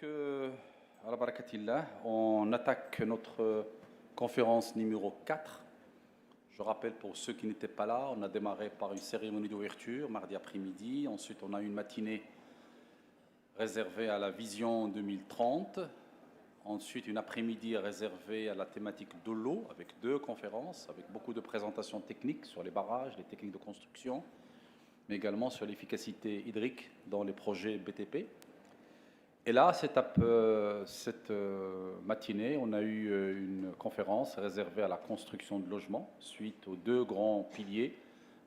À la barakatillah, on attaque notre conférence numéro 4. Je rappelle pour ceux qui n'étaient pas là, on a démarré par une cérémonie d'ouverture mardi après-midi. Ensuite, on a eu une matinée réservée à la vision 2030. Ensuite, une après-midi réservée à la thématique de l'eau, avec 2 conférences, avec beaucoup de présentations techniques sur les barrages, les techniques de construction, mais également sur l'efficacité hydrique dans les projets BTP. Et là, cette matinée, on a eu une conférence réservée à la construction de logements, suite aux 2 grands piliers,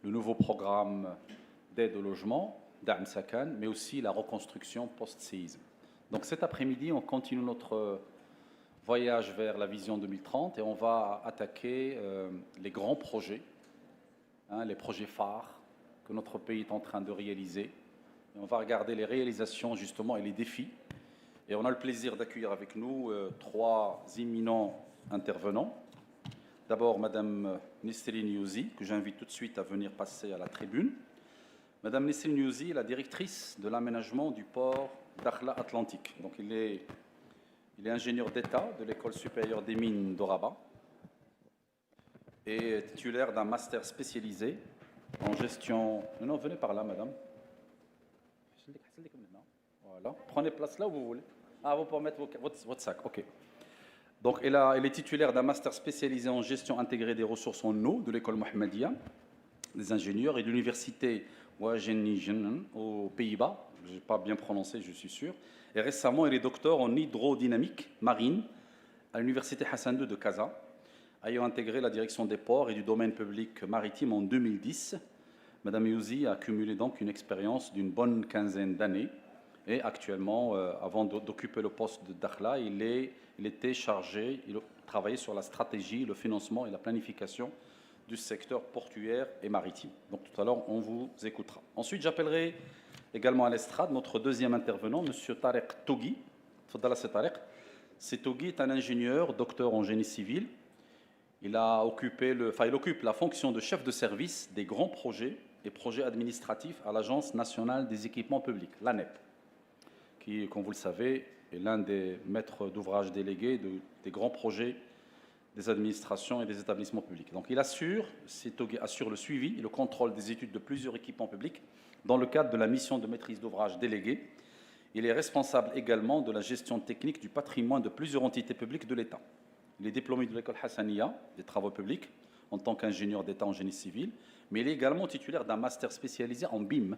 le nouveau programme d'aide au logement, Da'am Sakan, mais aussi la reconstruction post-séisme. Donc cet après-midi, on continue notre voyage vers la vision 2030 et on va attaquer les grands projets, les projets phares que notre pays est en train de réaliser. Et on va regarder les réalisations justement et les défis. Et on a le plaisir d'accueillir avec nous 3 éminents intervenants. D'abord, Madame Nesrine Youzi, que j'invite tout de suite à venir passer à la tribune. Madame Nesrine Youzi est la directrice de l'aménagement du port Dakhla Atlantique. Donc il est ingénieur d'État de l'École supérieure des mines de Rabat et titulaire d'un master spécialisé en gestion... Non, venez par là, madame. Voilà. Prenez place là où vous voulez. Ah, vous pouvez mettre votre sac, ok. Donc, elle est titulaire d'un master spécialisé en gestion intégrée des ressources en eau de l'école Mohammedia des ingénieurs et de l'université Wageningen aux Pays-Bas. Je n'ai pas bien prononcé, je suis sûr. Et récemment, elle est docteur en hydrodynamique marine à l'université Hassan II de Casa, ayant intégré la direction des ports et du domaine public maritime en 2010. Madame Youzi a accumulé donc une expérience d'une bonne quinzaine d'années. Et actuellement, avant d'occuper le poste de Dakhla, il était chargé, il travaillait sur la stratégie, le financement et la planification du secteur portuaire et maritime. Donc tout à l'heure, on vous écoutera. Ensuite, j'appellerai également à l'estrade notre deuxième intervenant, M. Tarek Togui. Togui est un ingénieur, docteur en génie civil. Il occupe la fonction de chef de service des grands projets et projets administratifs à l'Agence nationale des équipements publics, l'ANEP, qui, comme vous le savez, est l'un des maîtres d'ouvrage délégués des grands projets des administrations et des établissements publics. Donc il assure le suivi et le contrôle des études de plusieurs équipements publics dans le cadre de la mission de maîtrise d'ouvrage déléguée. Il est responsable également de la gestion technique du patrimoine de plusieurs entités publiques de l'État. Il est diplômé de l'école Hassaniya des travaux publics en tant qu'ingénieur d'État en génie civil, mais il est également titulaire d'un master spécialisé en BIM.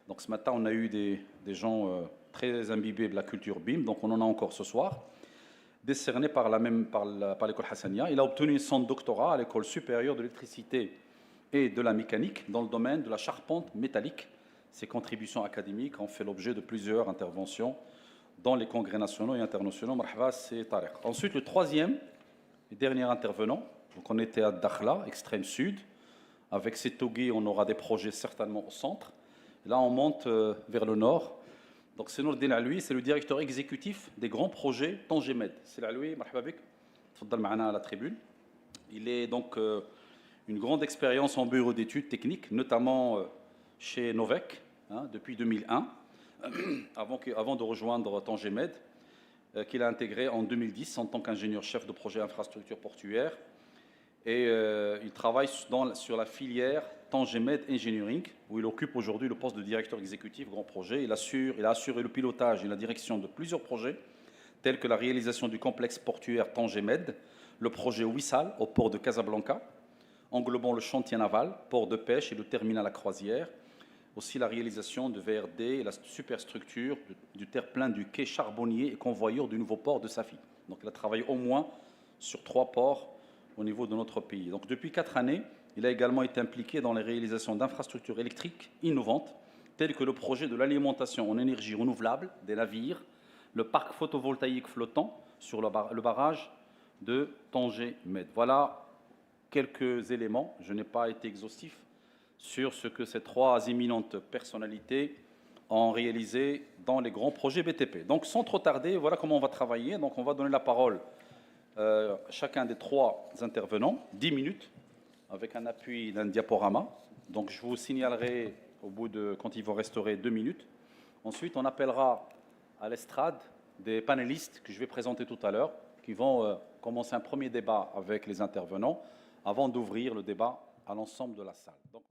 Donc ce matin, on a eu des gens très imbibés de la culture BIM, donc on en a encore ce soir, décerné par l'école Hassaniya. Il a obtenu son doctorat à l'école supérieure de l'électricité et de la mécanique dans le domaine de la charpente métallique. Ses contributions académiques ont fait l'objet de plusieurs interventions dans les congrès nationaux et internationaux. Marhaba, c'est Tarek. Ensuite, le troisième et dernier intervenant, donc on était à Dakhla, extrême sud. Avec Togui, on aura des projets certainement au centre. Et là, on monte vers le nord. Donc, c'est Nourdin Aloui, c'est le directeur exécutif des grands projets Tangemed. C'est Aloui, marhaba bik, tfaddal ma'ana à la tribune. Il est donc une grande expérience en bureau d'études techniques, notamment chez Novec, depuis 2001, avant de rejoindre Tangemed, qu'il a intégré en 2010 en tant qu'ingénieur chef de projet infrastructure portuaire. Et il travaille sur la filière Tangemed Engineering, où il occupe aujourd'hui le poste de directeur exécutif grand projet. Il a assuré le pilotage et la direction de plusieurs projets, tels que la réalisation du complexe portuaire Tangemed, le projet Wissal au port de Casablanca, englobant le chantier naval, port de pêche et le terminal à croisière, aussi la réalisation de VRD et la superstructure du terre-plein du quai charbonnier et convoyeur du nouveau port de Safi. Donc il a travaillé au moins sur 3 ports au niveau de notre pays. Donc depuis 4 années, il a également été impliqué dans les réalisations d'infrastructures électriques innovantes, telles que le projet de l'alimentation en énergie renouvelable des navires, le parc photovoltaïque flottant sur le barrage de Tangemed. Voilà quelques éléments. Je n'ai pas été exhaustif sur ce que ces 3 éminentes personnalités ont réalisé dans les grands projets BTP. Donc sans trop tarder, voilà comment on va travailler. Donc on va donner la parole chacun des 3 intervenants, 10 minutes, avec un appui d'un diaporama. Donc je vous signalerai quand il vous resterait 2 minutes. Ensuite, on appellera à l'estrade des panélistes que je vais présenter tout à l'heure, qui vont commencer un premier débat avec les intervenants, avant d'ouvrir le débat à l'ensemble de la salle. Donc...